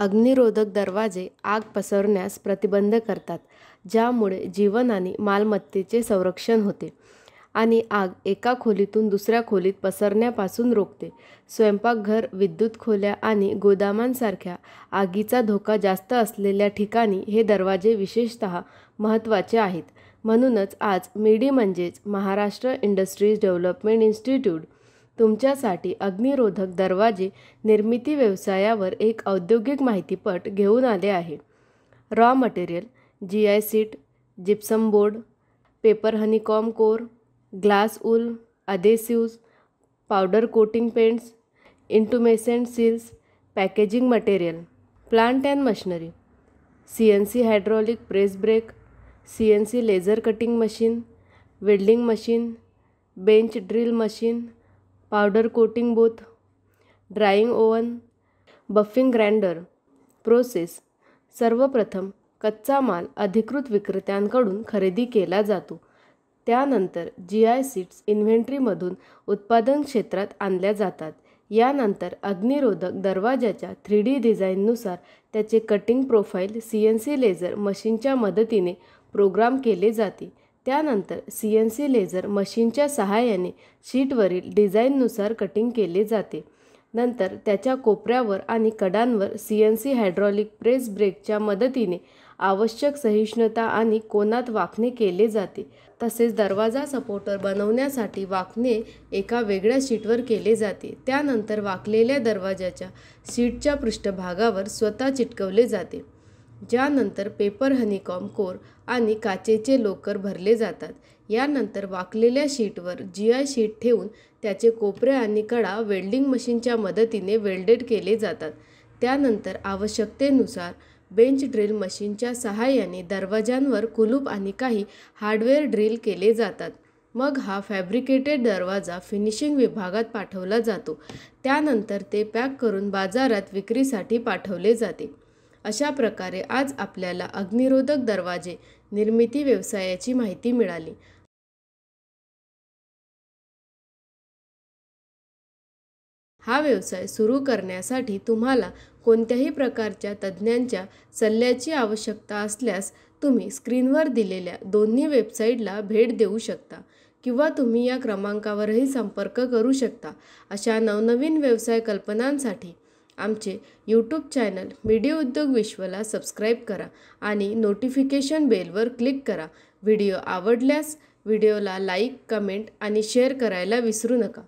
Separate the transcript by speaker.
Speaker 1: अग्निरोधक दरवाजे आग पसरण्यास प्रतिबंध करतात, ज्यामुळे जीवन आणि मालमत्तेचे संरक्षण होते आणि आग एका खोलीतून दुसऱ्या खोलीत पसरण्यापासून रोखते. स्वयंपाकघर, विद्युत खोल्या आणि गोदामांसारख्या आगीचा धोका जास्त असलेल्या ठिकाणी हे दरवाजे विशेषतः महत्त्वाचे आहेत. म्हणूनच आज मिडी म्हणजेच महाराष्ट्र इंडस्ट्रीज डेव्हलपमेंट इन्स्टिट्यूट तुमच्यासाठी अग्निरोधक दरवाजे निर्मिती व्यवसायावर एक औद्योगिक माहितीपट घेऊन आले आहे. Raw material: GI sheet, gypsum board, paper honeycomb core, glass wool, adhesives, powder coating paints, intumescent seals, packaging material. Plant and machinery: CNC hydraulic press brake, CNC laser cutting machine, welding machine, bench drill machine, powder coating booth, drying oven, buffing grinder. Process: सर्वप्रथम कच्चा माल अधिकृत विक्रेत्यांकडून खरेदी केला जातो. त्यानंतर GI sheets इन्व्हेंटरीमधून उत्पादन क्षेत्रात आणल्या जातात. यानंतर अग्निरोधक दरवाजाच्या 3D डिझाईननुसार त्याचे कटिंग प्रोफाईल CNC लेझर मशीनच्या मदतीने प्रोग्राम केले जाते. त्यानंतर CNC लेझर मशीनच्या सहाय्याने शीटवरील डिझाईननुसार कटिंग केले जाते. नंतर त्याच्या कोपऱ्यावर आणि कडांवर CNC हायड्रॉलिक प्रेस ब्रेकच्या मदतीने आवश्यक सहिष्णुता आणि कोनात वाकणे केले जाते. तसेच दरवाजा सपोर्टर बनवण्यासाठी वाकणे एका वेगळ्या शीटवर केले जाते. त्यानंतर वाकलेल्या दरवाजाच्या शीटच्या पृष्ठभागावर स्वतः चिटकवले जाते, ज्यानंतर पेपर हनीकॉम कोर आणि काचेचे लोकर भरले जातात. यानंतर वाकलेल्या शीटवर GI शीट ठेवून त्याचे कोपरे आणि कडा वेल्डिंग मशीनच्या मदतीने वेल्डेड केले जातात. त्यानंतर आवश्यकतेनुसार बेंच ड्रिल मशीनच्या सहाय्याने दरवाजांवर कुलूप आणि काही हार्डवेअर ड्रिल केले जातात. मग हा फॅब्रिकेटेड दरवाजा फिनिशिंग विभागात पाठवला जातो. त्यानंतर ते पॅक करून बाजारात विक्रीसाठी पाठवले जाते. अशा प्रकारे आज आपल्याला अग्निरोधक दरवाजे निर्मिती व्यवसायाची माहिती मिळाली. हा व्यवसाय सुरू करण्यासाठी तुम्हाला कोणत्याही प्रकारच्या तज्ज्ञांच्या सल्ल्याची आवश्यकता असल्यास तुम्ही स्क्रीनवर दिलेल्या दोन्ही वेबसाईटला भेट देऊ शकता किंवा तुम्ही या क्रमांकावरही संपर्क करू शकता. अशा नवनवीन व्यवसाय कल्पनांसाठी आमचे YouTube चॅनल मिडी उद्योग विश्वला सबस्क्राईब करा आणि नोटिफिकेशन बेलवर क्लिक करा. व्हिडिओ आवडल्यास व्हिडिओला लाईक, कमेंट आणि शेअर करायला विसरू नका.